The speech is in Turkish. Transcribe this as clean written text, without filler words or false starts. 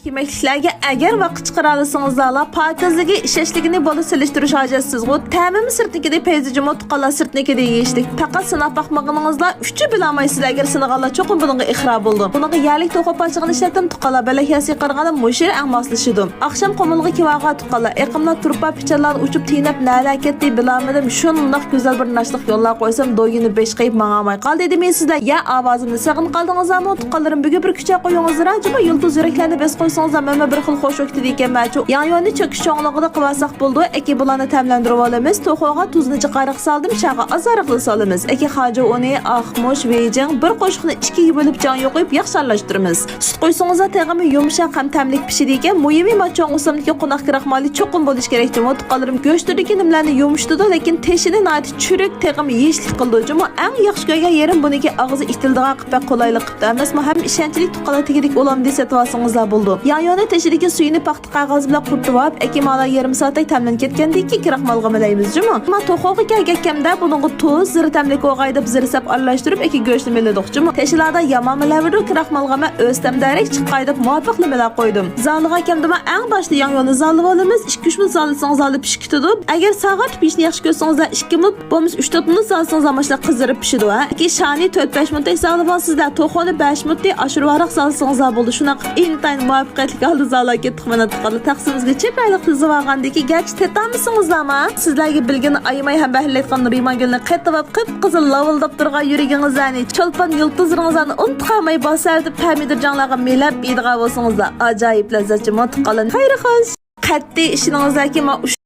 yemekliklarga agar vaqt chiqara olsangizlar, pakizligi, ishashligini bola silishtirish hojatsiz. Bu ta'mimi sirtnikida peyzijimo tuqqanlar sirtnikida yeyishlik. Faqat sinab baqmaganingizlar uchchi bilamaysizlar agar sinaganlar cho'qim bunga ixro bo'ldi. Bunga yalik to'qib ochig'ini ishlatim tuqqanlar balakasi qaraganda mushir angmaslishidim. Aqsham qomilga kivaga tuqqanlar, iqimlar turpa pichallar uchib tinab nalakatdi bilamadim. Shundoq go'zal bir nashliq yo'llar qo'ysam do'yini 5 qayib mang'amay qoldi demeysizlar. Ya ovozimni saqin qaldingizlarmi? Tuqqanlarim bugun bir kucha qo'yingizlar, ajaba yulduz yuraklarni bes qo'ysangizlar mana bir xil xo'sh o'kdi degan machu. Yonyonni cho'kish cho'nglig'ida qilsak bo'ldi. Eki bularni tamlantirib olamiz. To'xoga tuzni chiqariq soldim, chaqa azariqli solamiz. Eki hoji uni ahmosh vejing bir qo'shiqni ikkiga bo'lib jon yo'qib yaxshilashtiramiz. Sut qo'ysangizlar teg'imi yumshoq ham tamlik pishidi ekan. Muhimi machong usamniki qo'noq kiraqmali cho'qim bo'lish kerak deb o'tqalarim go'shtidagi nimlarni yumshtidi, lekin teshini nati churik teg'imi yeyishlik qildi. Juma eng yaxshi ko'rgan yerim buniki og'zi itildiga qilib qo'laylik qildi. Emasmi ham ishonchli tuqqala tegidik olam desa tavasingizlar bo'ldi. Yonyoni teshidagi suyini paxta qog'oz bilan qurtib olib, ekimala yarim soatda tamlanib ketgandek kiraqmalga milaymiz. Juma to'xoqqa kelgankamda buningga tuz, zir tamlik o'g'aydib zirsab aralashtirib eki go'shtni meladik. Juma teshlarda yamamalavri kiraqmalga men o'z tamdarik chiqqaydib muvofiqlamalar qo'ydim. Zalga keldim, eng boshda yonyoni zalib olamiz. 2-3 minut zalsangiz zalib pishib ketadi. Agar saat pishni yaxshi ko'rsangizlar 2 minut, bo'lmasa 3-4 minut zalsangiz mashla qizdirib pishadi. Eki shani 4-5 minut zalib olsizlar, to'xoni 5 minutda oshirvaroq zalsangiz bo'ldi. Shunaqa intayin muvaffaqiyatli oldi zalga ketdik mana tuqqanlar. Taqsimizga chepayliq tizib olgandiki, garchi tetammisingizlarmi? Sizlarga bilgini aymay ham bahillayotgan Riymagulni qaytib qip-qizil lavildab turgan yuragingizlarni, cho'lpon yulduzlaringizni unutqamay bosardi Pamidirjonlarga melab yeydigan bo'lsangizlar, ajoyib lazzatchi mutqalin. Xayr xo'sh. Qat'iy ishingizga